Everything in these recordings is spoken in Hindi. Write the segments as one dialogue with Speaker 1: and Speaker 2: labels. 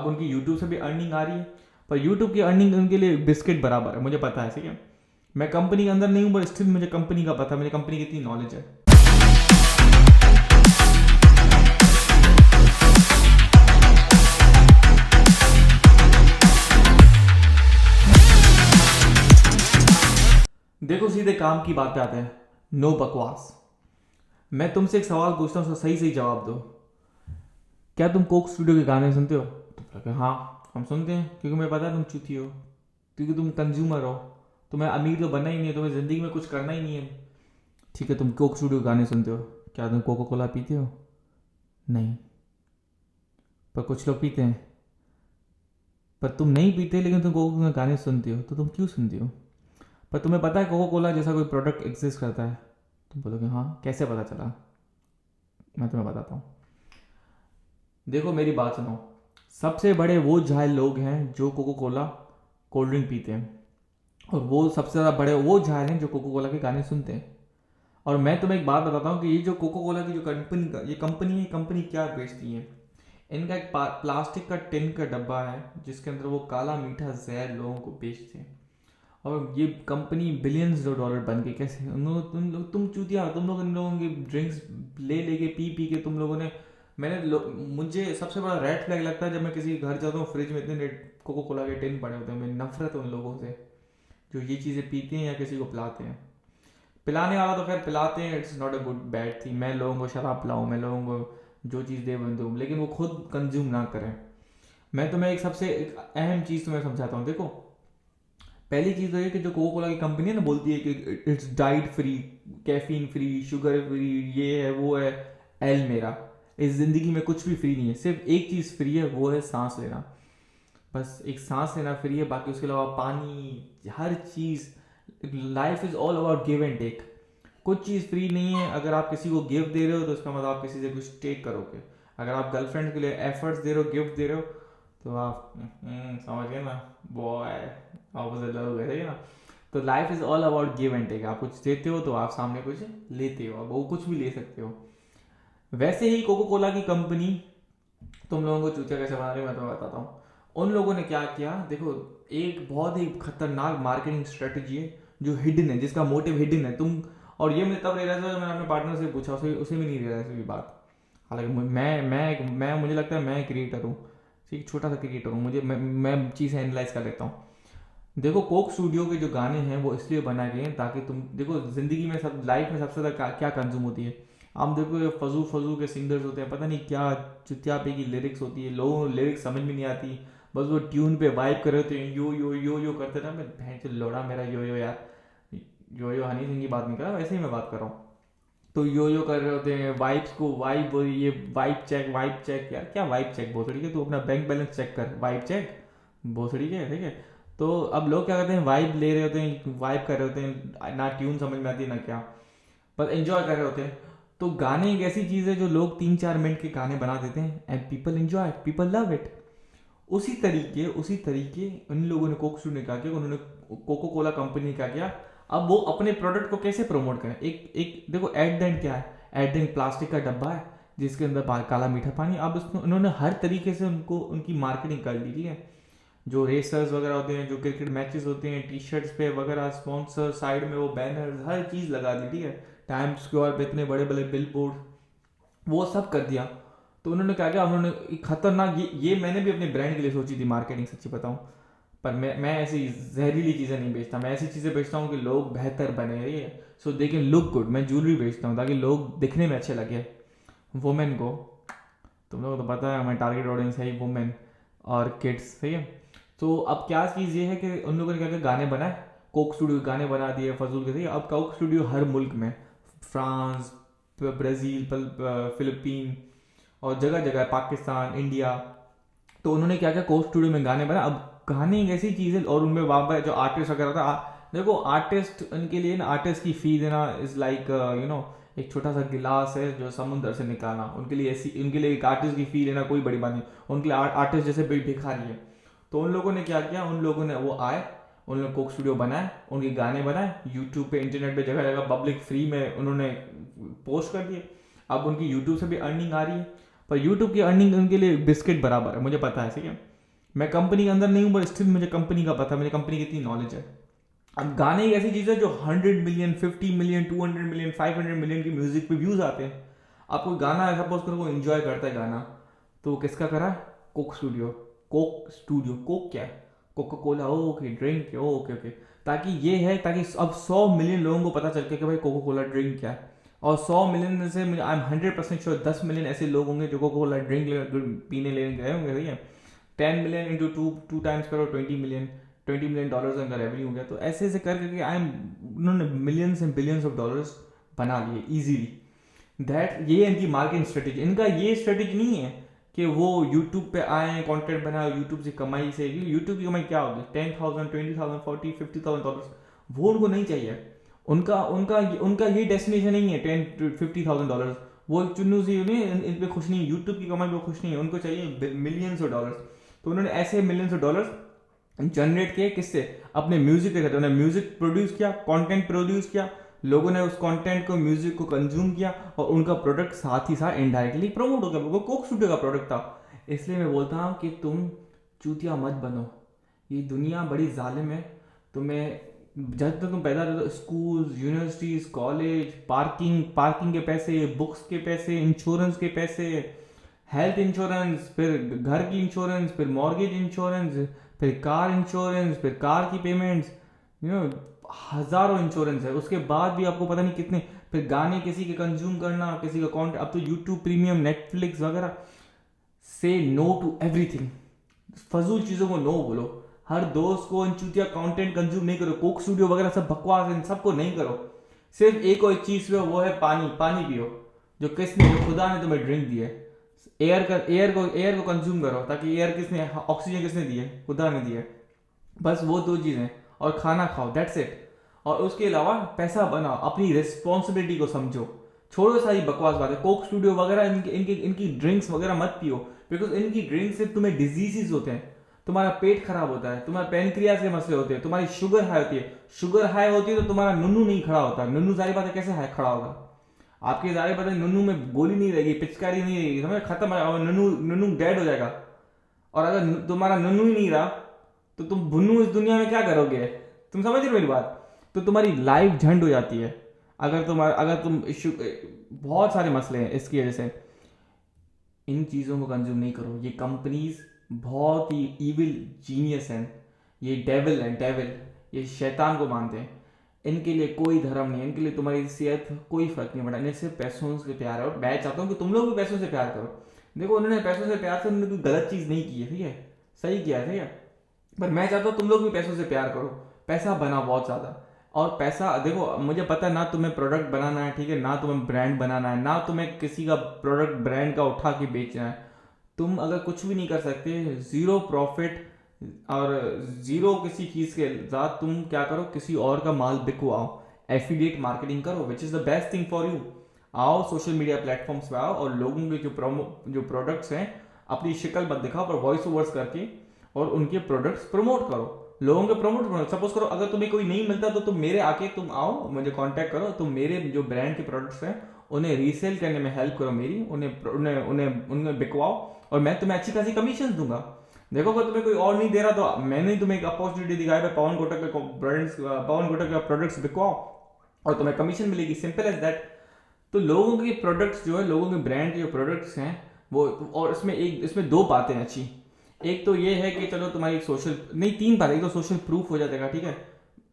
Speaker 1: अब उनकी यूट्यूब से भी अर्निंग आ रही है, पर यूट्यूब की अर्निंग उनके लिए बिस्किट बराबर है, मुझे पता है, ठीक है। मैं कंपनी के अंदर नहीं हूँ, पर स्टिल मुझे कंपनी का पता है, मुझे कंपनी की इतनी नॉलेज है। देखो, सीधे काम की बात पे आते हैं, नो बकवास। मैं तुमसे एक सवाल पूछता हूँ, उसका सही सही जवाब दो। क्या तुम कोक स्टूडियो के गाने सुनते हो? तुम बोलोगे हाँ हम सुनते हैं, क्योंकि मुझे पता है तुम चूती हो, क्योंकि तुम कंज्यूमर हो। तुम्हें अमीर तो बनना ही नहीं है, तुम्हें ज़िंदगी में कुछ करना ही नहीं है। ठीक है, तुम कोक स्टूडियो के गाने सुनते हो। क्या तुम कोको कोला पीते हो? नहीं। पर कुछ लोग पीते हैं। पर तुम नहीं पीते, लेकिन तुम कोको के गाने सुनते हो, तो तुम क्यों सुनते हो? पर तुम्हें पता है कोको कोला जैसा कोई प्रोडक्ट एग्जिस्ट करता है? तुम बोलोगे हाँ, कैसे पता चला? मैं तुम्हें बताता हूँ। देखो मेरी बात सुनो। सबसे बड़े वो जाहिल लोग हैं जो कोको कोला कोल्ड ड्रिंक पीते हैं, और वो सबसे ज़्यादा बड़े वो जाहिल हैं जो कोको कोला के गाने सुनते हैं। और मैं तुम्हें एक बात बताता हूँ कि ये जो कोको कोला की जो कंपनी है, ये कंपनी क्या बेचती है। इनका एक प्लास्टिक का टिन का डब्बा है, जिसके अंदर वो काला मीठा जहर लोगों को बेचते हैं। और ये कंपनी बिलियंस डॉलर बन के कैसे, तुम चूतिया, तुम लोग इन लोगों की ड्रिंक्स ले लेके पी पी के तुम लोगों ने, मुझे सबसे बड़ा रेड फ्लैग लगता है जब मैं किसी के घर जाता हूँ, फ्रिज में इतने कोको कोला के टिन पड़े होते हैं। मेरी नफरत है उन लोगों से जो ये चीज़ें पीते हैं या किसी को पिलाते हैं। पिलाने वाला तो खैर पिलाते हैं, it's not a good bad thing. मैं लोगों को शराब पिलाऊँ, मैं लोगों को जो चीज़ दे दूँ, लेकिन वो खुद कंज्यूम ना करें। मैं तुम्हें एक अहम चीज़ तुम्हें समझाता हूँ। देखो, पहली चीज़ तो ये कि जो कोको कोला की कंपनी है ना, बोलती है कि it's diet free, caffeine free, sugar free, ये है वो है। एल मेरा, इस ज़िंदगी में कुछ भी फ्री नहीं है, सिर्फ एक चीज़ फ्री है, वो है सांस लेना। बस एक सांस लेना फ्री है, बाकी उसके अलावा पानी, हर चीज़। Life is all about give and take. कुछ चीज़ फ्री नहीं है। अगर आप किसी को गिफ्ट दे रहे हो तो उसका मतलब आप किसी से कुछ टेक करोगे। अगर आप गर्लफ्रेंड के लिए एफर्ट्स दे रहे हो, गिफ्ट दे रहे हो, तो आप समझ गए ना, बॉय ऑपोजिट लव है ना। तो life is all about give and take. आप कुछ देते हो तो आप सामने कुछ लेते हो, आप वो कुछ भी ले सकते हो। वैसे ही कोको कोला की कंपनी तुम लोगों को चूतिया कैसे बना रही है, मैं तुम्हें बताता हूँ। उन लोगों ने क्या किया, देखो, एक बहुत ही खतरनाक मार्केटिंग स्ट्रेटजी है जो हिडन है, जिसका मोटिव हिडन है। तुम, और ये मुझे तब रियलाइज हुआ जब मैंने अपने पार्टनर से पूछा, उसे भी नहीं रियलाइज हुई बात। हालांकि मैं मुझे लगता है मैं क्रिएटर हूँ, ठीक, छोटा सा क्रिएटर हूँ। मैं चीज़ें एनालाइज कर लेता हूँ। देखो, कोक स्टूडियो के जो गाने हैं वो इसलिए बनाए गए हैं ताकि तुम देखो, ज़िंदगी में सब लाइफ में सबसे ज़्यादा क्या कंज्यूम होती है। आप देखो, ये फजू फजू के सिंगर्स होते हैं, पता नहीं क्या चुतियापे की लिरिक्स होती है, लोगों को लिरिक्स समझ में नहीं आती। बस वो ट्यून पे वाइब कर रहे होते हैं, यो यो करते ना। मैं भैंस चोद लोड़ा मेरा यो यो यार, यो हनी सिंह की बात नहीं कर रहा, वैसे ही मैं बात कर रहा हूँ। तो यो कर रहे होते हैं, वाइब्स को वाइब, ये वाइब चेक यार, क्या वाइब चेक भोसड़ी के, तू अपना बैंक बैलेंस चेक कर, वाइब चेक भोसड़ी के, ठीक है। तो अब लोग क्या करते हैं, वाइब ले रहे होते हैं, वाइब कर रहे होते हैं, ना ट्यून समझ में आती है ना क्या, पर एंजॉय कर रहे होते हैं। तो गाने एक ऐसी चीज़ है जो लोग 3-4 मिनट के गाने बना देते हैं, and people enjoy, people love it. उसी तरीके उन लोगों ने कोक स्टूडियो ने क्या किया, उन्होंने कोको कोला कंपनी ने क्या किया, अब वो अपने प्रोडक्ट को कैसे प्रमोट करें। एक एक देखो, एट द एंड क्या है, एट द एंड प्लास्टिक का डब्बा है जिसके अंदर काला मीठा पानी। अब उन्होंने हर तरीके से उनको उनकी मार्केटिंग कर ली, ठीक है। जो रेसर्स वगैरह होते हैं, जो क्रिकेट मैचेस होते हैं, टी शर्ट्स पे वगैरह स्पॉन्सर, साइड में वो बैनर्स, हर चीज़ लगा दी, ठीक है। टाइम्स स्क्वायर पे इतने बड़े बड़े बिल बोर्ड, वो सब कर दिया। तो उन्होंने क्या किया, उन्होंने एक खतरनाक, ये मैंने भी अपने ब्रांड के लिए सोची थी मार्केटिंग, सच्ची बताऊं। पर मैं ऐसी जहरीली चीज़ें नहीं बेचता, मैं ऐसी चीज़ें बेचता हूँ कि लोग बेहतर बने, ठीक है, सो दे कैन लुक गुड। मैं ज्वेलरी बेचता हूँ ताकि लोग दिखने में अच्छे लगे वुमेन को। तुम लोगों को तो पता है हमारी टारगेट ऑडियंस है ही वुमेन और किड्स, सही है। तो अब क्या चीज़ ये है कि उन लोगों ने क्या किया, गाने बनाए, कोक स्टूडियो गाने बना दिए फजूल के, सही है। अब कोक स्टूडियो हर मुल्क में, फ्रांस, ब्राज़ील, फिलिपीन और जगह जगह, पाकिस्तान, इंडिया। तो उन्होंने क्या किया, कोक स्टूडियो में गाने बनाए। अब गाने एक ऐसी चीज़ है, और उनमें वहाँ पर जो आर्टिस्ट वगैरह था, देखो आर्टिस्ट, उनके लिए ना आर्टिस्ट की फी देना इज़ लाइक एक छोटा सा गिलास है जो समुद्र से निकालना। उनके लिए ऐसी, उनके लिए एक आर्टिस्ट की फी लेना कोई बड़ी बात नहीं, उनके लिए आर्टिस्ट जैसे भिखारी है। तो उन लोगों ने क्या किया, उन लोगों ने वो आए, उन्होंने कोक स्टूडियो बनाए, उनके गाने बनाए, यूट्यूब पे, इंटरनेट पे, जगह जगह पब्लिक फ्री में उन्होंने पोस्ट कर दिए। अब उनकी यूट्यूब से भी अर्निंग आ रही है, पर यूट्यूब की अर्निंग उनके लिए बिस्किट बराबर है, मुझे पता है, ठीक है। मैं कंपनी के अंदर नहीं हूँ, बट स्टिल मुझे कंपनी का पता है, मुझे कंपनी की इतनी नॉलेज है। अब गाने एक ऐसी चीज़ है जो 100 मिलियन, 50 मिलियन, 200 मिलियन, 500 मिलियन की म्यूजिक पे व्यूज आते हैं। आप कोई गाना है, सपोज करो कोई एंजॉय करता है गाना, तो वो किसका करा? Coke studio. Coke studio, Coke क्या है? Coca Cola, okay, drink, okay okay. ताकि ये है, ताकि अब 100 मिलियन लोगों को पता चल के कि भाई कोका कोला ड्रिंक क्या है। और 100 मिलियन में से आई एम 100% श्योर 10 मिलियन ऐसे लोग होंगे जो कोका कोला ड्रिंक पीने लेने गए होंगे, भैया। 10 मिलियन इंटू टू टाइम्स करो, 20 मिलियन, $20 मिलियन उनका रेवेन्यू हो गया। तो ऐसे ऐसे कर करके आई एम, उन्होंने millions and billions of dollars बना लिए इजीली। दैट ये इनकी मार्केटिंग स्ट्रेटेजी। इनका ये स्ट्रेटेजी नहीं है कि वो यूट्यूब पे आए, कंटेंट बनाए, यूट्यूब से कमाई से। यूट्यूब की कमाई क्या होगी? 10,000, 20,000, 40, $50,000। वो उनको नहीं चाहिए। उनका उनका उनका ये डेस्टिनेशन नहीं है 10 to 50,000 डॉलर। वो चुन्नू सी नहीं, इन पे खुश नहीं है, यूट्यूब की कमाई पे खुश नहीं है, उनको चाहिए मिलियंस ऑफ डॉलर्स। तो उन्होंने ऐसे मिलियंस ऑफ डॉलर्स जनरेट किए, किससे? अपने म्यूजिक के कहते उन्होंने म्यूजिक प्रोड्यूस किया, कंटेंट प्रोड्यूस किया, लोगों ने उस कंटेंट को, म्यूजिक को कंज्यूम किया, और उनका प्रोडक्ट साथ ही साथ इनडायरेक्टली प्रमोट हो गया। वो कोक स्टूडियो का प्रोडक्ट था। इसलिए मैं बोलता हूँ कि तुम चूतिया मत बनो। ये दुनिया बड़ी जालिम है। तुम्हें जब तक तुम पैदा रहते हो, स्कूल, यूनिवर्सिटीज, कॉलेज, पार्किंग के पैसे, बुक्स के पैसे, इंश्योरेंस के पैसे, हेल्थ इंश्योरेंस, फिर घर की इंश्योरेंस, फिर मॉर्गेज इंश्योरेंस, फिर कार इंश्योरेंस, फिर कार की पेमेंट्स, यू नो, हजारों इंश्योरेंस है। उसके बाद भी आपको पता नहीं कितने, फिर गाने किसी के कंज्यूम करना, किसी का कॉन्टेंट। अब तो यूट्यूब प्रीमियम, नेटफ्लिक्स वगैरह। से नो टू एवरीथिंग। फजूल चीजों को नो बोलो। हर दोस्त को इन चूतिया कंटेंट कंज्यूम नहीं करो। कोक स्टूडियो वगैरह सब बकवास, इन सबको नहीं करो। सिर्फ एक और चीज पियो, वो है पानी। पानी पियो जो किसने, जो खुदा ने तुम्हें ड्रिंक दी है। एयर को कंज्यूम करो, ताकि एयर किसने, ऑक्सीजन किसने दी है? खुदा ने दी है। बस वो दो चीजें। और खाना खाओ, दैट्स इट। और उसके अलावा पैसा बनाओ, अपनी रिस्पॉन्सिबिलिटी को समझो। छोड़ो सारी बकवास बातें। कोक स्टूडियो वगैरह, इनकी ड्रिंक्स वगैरह मत पियो, बिकॉज इनकी ड्रिंक से तुम्हें डिजीजेस होते हैं। तुम्हारा पेट खराब होता है, तुम्हारे पेनक्रियाज के मसले होते हैं, तुम्हारी शुगर हाई होती है। शुगर हाई होती है तो तुम्हारा नुन्नू नहीं खड़ा होता। नुन्नू जारी बात है कैसे हाई खड़ा होगा? आपकी जारी बात है, नुन्नू में गोली नहीं रहेगी, पिचकारी नहीं रहेगी, समझ, खत्म है, नुन्नू नुन्नू डेड हो जाएगा। और अगर तुम्हारा नुन्नू ही नहीं रहा, तो तुम भुन्नू इस दुनिया में क्या करोगे? तुम समझ रहे हो मेरी बात? तो तुम्हारी लाइफ झंड हो जाती है। अगर तुम बहुत सारे मसले हैं इसकी वजह से। इन चीज़ों को कंज्यूम नहीं करो। ये कंपनीज बहुत ही इविल जीनियस हैं। ये डेविल हैं, डेविल। ये शैतान को मानते हैं। इनके लिए कोई धर्म नहीं है, इनके लिए तुम्हारी सेहत कोई फर्क नहीं पड़ा। इन्हें सिर्फ पैसों से प्यार है। और मैं चाहता हूँ कि तुम लोग भी पैसों से प्यार करो। देखो, उन्होंने पैसों से प्यार से उन्होंने कोई गलत चीज़ नहीं की है, ठीक है, सही किया है, ठीक है। पर मैं चाहता हूँ तुम लोग भी पैसों से प्यार करो। पैसा बनाओ बहुत ज़्यादा। और पैसा, देखो, मुझे पता है ना तुम्हें प्रोडक्ट बनाना है, ठीक है, ना तुम्हें ब्रांड बनाना है, ना तुम्हें किसी का प्रोडक्ट ब्रांड का उठा के बेचना है। तुम अगर कुछ भी नहीं कर सकते, जीरो प्रॉफिट और जीरो किसी चीज़ के साथ, तुम क्या करो, किसी और का माल बिकवाओ, एफिलिएट मार्केटिंग करो, which is the best thing for you. आओ सोशल मीडिया प्लेटफॉर्म्स पे आओ, और लोगों के जो प्रोडक्ट्स हैं, अपनी शक्ल मत दिखाओ, पर वॉइस ओवर्स करके और उनके प्रोडक्ट्स प्रमोट करो। लोगों के प्रमोट करो। सपोज करो अगर तुम्हें कोई नहीं मिलता, तो तुम मेरे आके, तुम आओ, मुझे कांटेक्ट करो, तुम मेरे जो ब्रांड के प्रोडक्ट्स हैं उन्हें रीसेल करने में हेल्प करो मेरी, उन्हें बिकवाओ, और मैं तुम्हें अच्छी खासी कमीशन दूंगा। देखो, अगर तुम्हें कोई और नहीं दे रहा, तो मैंने तुम्हें एक अपॉर्चुनिटी दिखाई है, पवन कोटक का प्रोडक्ट्स बिकवाओ और तुम्हें कमीशन मिलेगी। Simple as that. तो लोगों के प्रोडक्ट्स जो है, लोगों के ब्रांड के जो प्रोडक्ट्स हैं वो, और इसमें दो बातें हैं अच्छी। एक तो ये है कि चलो तुम्हारी सोशल, नहीं, तीन बातें। एक तो सोशल प्रूफ हो जाएगा, ठीक है।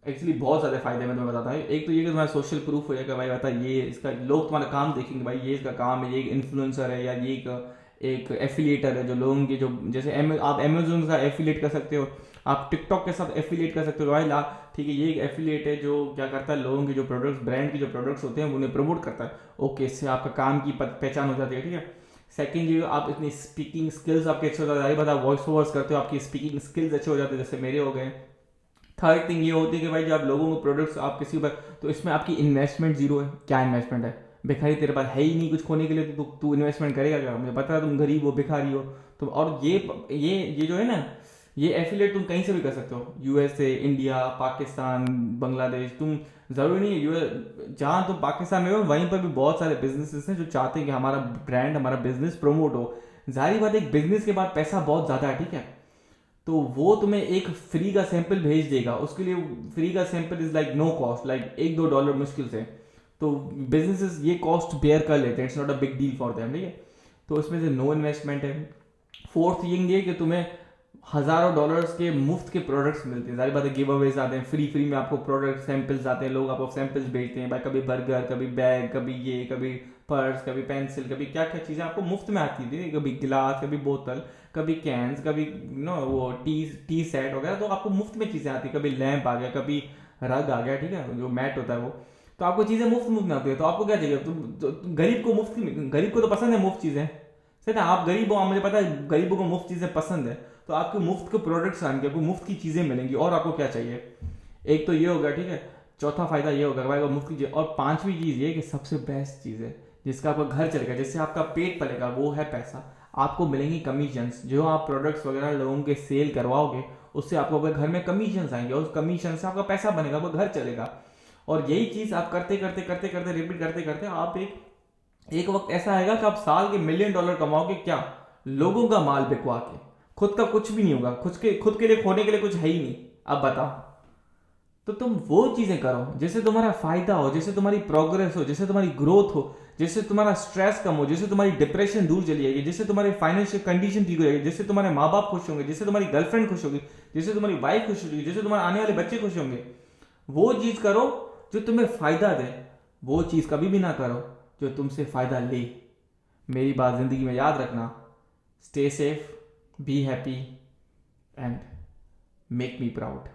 Speaker 1: एक्चुअली बहुत ज़्यादा फायदे मैं तुम्हें बताता हूँ। एक तो ये कि तुम्हारा सोशल प्रूफ हो जाएगा, भाई बता, ये इसका लोग तुम्हारा काम देखेंगे, भाई ये इसका काम है, ये एक इन्फ्लुएंसर है, या ये एक एफिलिएटर है, जो लोगों की, जो जैसे आप अमेजोन का एफिलिएट कर सकते हो, आप टिकटॉक के साथ एफिलिएट कर सकते हो, भाई ला, ठीक है, ये एक एफिलिएट है जो क्या करता है, लोगों के जो प्रोडक्ट्स, ब्रांड के जो प्रोडक्ट्स होते हैं उन्हें प्रमोट करता है। ओके, इससे आपका काम की पहचान हो जाती है, ठीक है। सेकंड, ये आप इतनी स्पीकिंग स्किल्स आपके अच्छे हो जाते हैं, बता, वॉइस ओवर्स करते हो, आपकी स्पीकिंग स्किल्स अच्छे हो जाते हैं, जैसे मेरे हो गए। थर्ड थिंग ये होती है कि भाई जब आप लोगों को प्रोडक्ट्स आप किसी पर, तो इसमें आपकी इन्वेस्टमेंट जीरो है। क्या इन्वेस्टमेंट है? भिखारी, तेरे पास है ही नहीं कुछ खोने के लिए, तो तू इन्वेस्टमेंट करेगा क्या? मुझे पता है तुम गरीब हो, भिखारी हो तुम। और ये जो है ना, ये एफिलेट तुम कहीं से भी कर सकते हो, यूएसए, इंडिया, पाकिस्तान, बांग्लादेश। तुम जरूरी नहीं है जहाँ तुम पाकिस्तान में हो वहीं पर भी बहुत सारे बिजनेसेस हैं जो चाहते हैं कि हमारा ब्रांड, हमारा बिजनेस प्रमोट हो। जाहिर बात है, एक बिजनेस के बाद पैसा बहुत ज़्यादा है, ठीक है। तो वो तुम्हें एक फ्री का सैंपल भेज देगा, उसके लिए फ्री का sample is like no cost, like $1-2 मुश्किल से। तो बिजनेसेस ये कॉस्ट बेयर कर लेते हैं, it's not a big deal for them, ठीक है। तो इसमें से नो इन्वेस्टमेंट है। फोर्थ ये कि तुम्हें हजारों डॉलर्स के मुफ्त के प्रोडक्ट्स मिलते हैं, सारी बातें गिव अवेज आते हैं, फ्री फ्री में आपको प्रोडक्ट सैंपल्स आते हैं, लोग आपको सैंपल्स भेजते हैं भाई, कभी बर्गर, कभी बैग, कभी ये, कभी पर्स, कभी पेंसिल, कभी क्या क्या चीज़ें आपको मुफ्त में आती थी, कभी गिलास, कभी बोतल, कभी कैंस, कभी वो टी सेट वगैरह, तो आपको मुफ्त में चीज़ें आती, कभी लैंप आ गया, कभी रग आ गया, ठीक है, जो मैट होता है वो। तो आपको चीज़ें मुफ्त मुफ्त में आती है, तो आपको क्या चाहिए, तुम गरीब को मुफ्त, गरीब को तो पसंद है मुफ्त चीज़ें, सही ना, आप गरीब हो, मुझे पता है गरीबों को मुफ्त चीज़ें पसंद है, तो आपको मुफ्त के प्रोडक्ट्स आएंगे, आपको मुफ्त की चीज़ें मिलेंगी, और आपको क्या चाहिए। एक तो ये होगा, ठीक है। चौथा फायदा ये होगा भाई मुफ्त की चीज़, और पांचवी चीज़ ये कि सबसे बेस्ट चीज़ है जिसका आपका घर चलेगा, जिससे आपका पेट पलेगा, वो है पैसा। आपको मिलेंगी कमीशंस, जो आप प्रोडक्ट्स वगैरह लोगों के सेल करवाओगे, उससे आपको अपने घर में कमीशंस आएंगे, और उस कमीशन से आपका पैसा बनेगा, आपका घर चलेगा। और यही चीज़ आप करते करते करते करते रिपीट करते करते आप एक वक्त ऐसा आएगा कि आप साल के $1,000,000 कमाओगे, क्या लोगों का माल बिकवा के, खुद का कुछ भी नहीं होगा, खुद के लिए खोने के लिए कुछ है ही नहीं। अब बताओ, तो तुम वो चीजें करो जिससे तुम्हारा फायदा हो, जिससे तुम्हारी प्रोग्रेस हो, जिससे तुम्हारी ग्रोथ हो, जिससे तुम्हारा स्ट्रेस कम हो, जिससे तुम्हारी डिप्रेशन दूर चली जाएगी, जिससे तुम्हारी फाइनेंशियल कंडीशन ठीक हो जाएगी, जिससे तुम्हारे माँ बाप खुश होंगे, जिससे तुम्हारी गर्लफ्रेंड खुश होगी, जिससे तुम्हारी वाइफ खुश होगी, जिससे तुम्हारे आने वाले बच्चे खुश होंगे। वो चीज करो जो तुम्हें फायदा दे, वो चीज कभी भी ना करो जो तुमसे फायदा ले। मेरी बात जिंदगी में याद रखना, stay safe, be happy and make me proud.